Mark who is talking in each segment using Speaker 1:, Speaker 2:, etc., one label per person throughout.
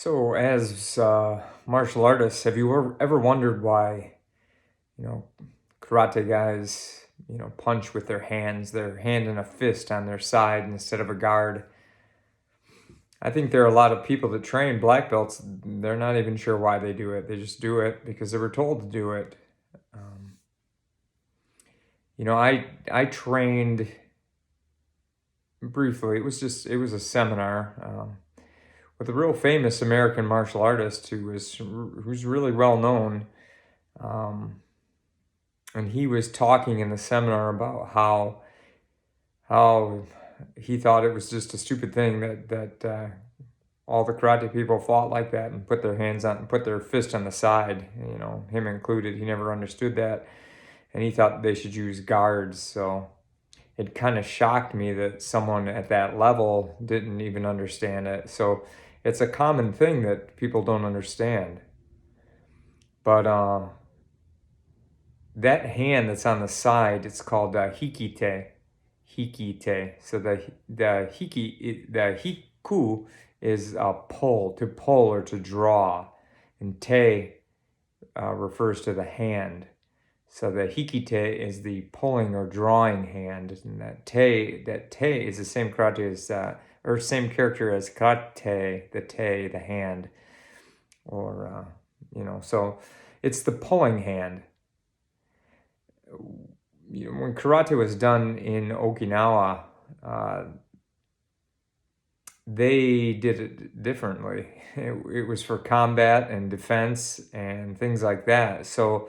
Speaker 1: So, as martial artists, have you ever wondered why, you know, karate guys, punch with their hand in a fist on their side instead of a guard? I think there are a lot of people that train black belts, they're not even sure why they do it. They just do it because they were told to do it. Um, I trained briefly. It was a seminar. With a real famous American martial artist who's really well known, um, and he was talking in the seminar about how he thought it was just a stupid thing that all the karate people fought like that and put their fist on the side. Him included. He never understood that, and he thought they should use guards. So it kind of shocked me that someone at that level didn't even understand it. So it's a common thing that people don't understand. But that hand that's on the side, it's called hikite. Hikite. So the hiku is pull, to pull or to draw, and te refers to the hand. So the hikite is the pulling or drawing hand, and that te is the same karate as or same character as karate, the hand, or so it's the pulling hand. When karate was done in Okinawa, they did it differently. It was for combat and defense and things like that. So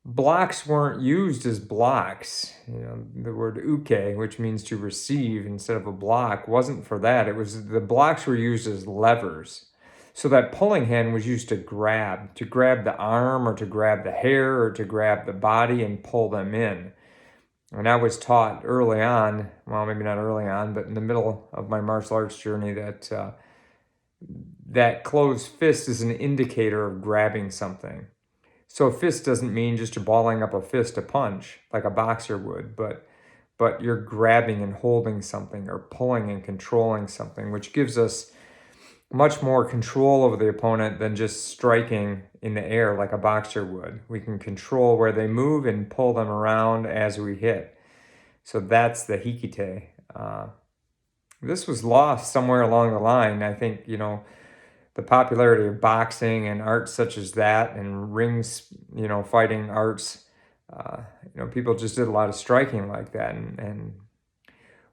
Speaker 1: blocks weren't used as blocks. The word uke, which means to receive instead of a block, wasn't for that. The blocks were used as levers. So that pulling hand was used to grab the arm or to grab the hair or to grab the body and pull them in. And I was taught early on, well, maybe not early on, but in the middle of my martial arts journey, that closed fist is an indicator of grabbing something. So a fist doesn't mean just you're balling up a fist to punch like a boxer would, but you're grabbing and holding something or pulling and controlling something, which gives us much more control over the opponent than just striking in the air like a boxer would. We can control where they move and pull them around as we hit. So that's the hikite. This was lost somewhere along the line. I think, the popularity of boxing and arts such as that and rings, fighting arts, people just did a lot of striking like that. And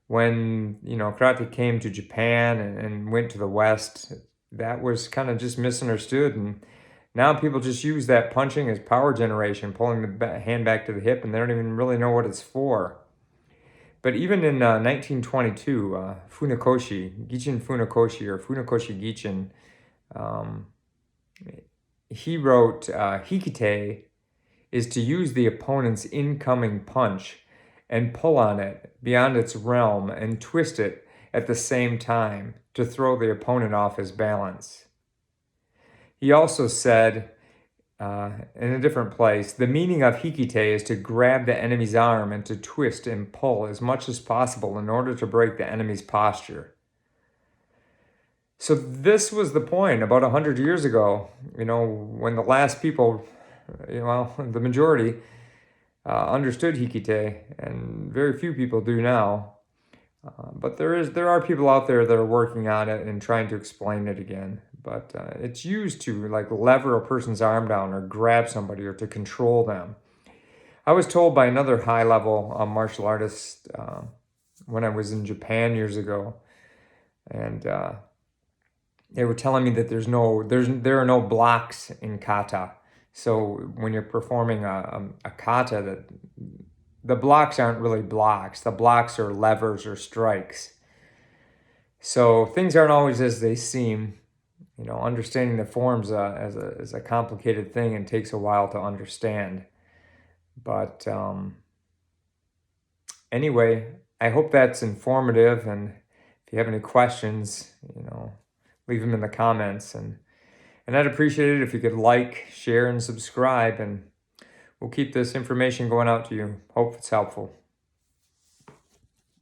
Speaker 1: when, karate came to Japan and went to the West, that was kind of just misunderstood. And now people just use that punching as power generation, pulling the hand back to the hip, and they don't even really know what it's for. But even in 1922, Gichin Funakoshi, or Funakoshi Gichin, he wrote, hikite is to use the opponent's incoming punch and pull on it beyond its realm and twist it at the same time to throw the opponent off his balance. He also said, in a different place, the meaning of hikite is to grab the enemy's arm and to twist and pull as much as possible in order to break the enemy's posture. So this was the point about 100 years ago, when the last people, the majority, understood hikite, and very few people do now. But there are people out there that are working on it and trying to explain it again. But it's used to lever a person's arm down or grab somebody or to control them. I was told by another high-level martial artist when I was in Japan years ago, and they were telling me that there are no blocks in kata. So when you're performing a kata, that the blocks aren't really blocks. The blocks are levers or strikes. So things aren't always as they seem. Understanding the forms is a complicated thing and takes a while to understand. But anyway, I hope that's informative. And if you have any questions, leave them in the comments. And I'd appreciate it if you could like, share, and subscribe. And we'll keep this information going out to you. Hope it's helpful.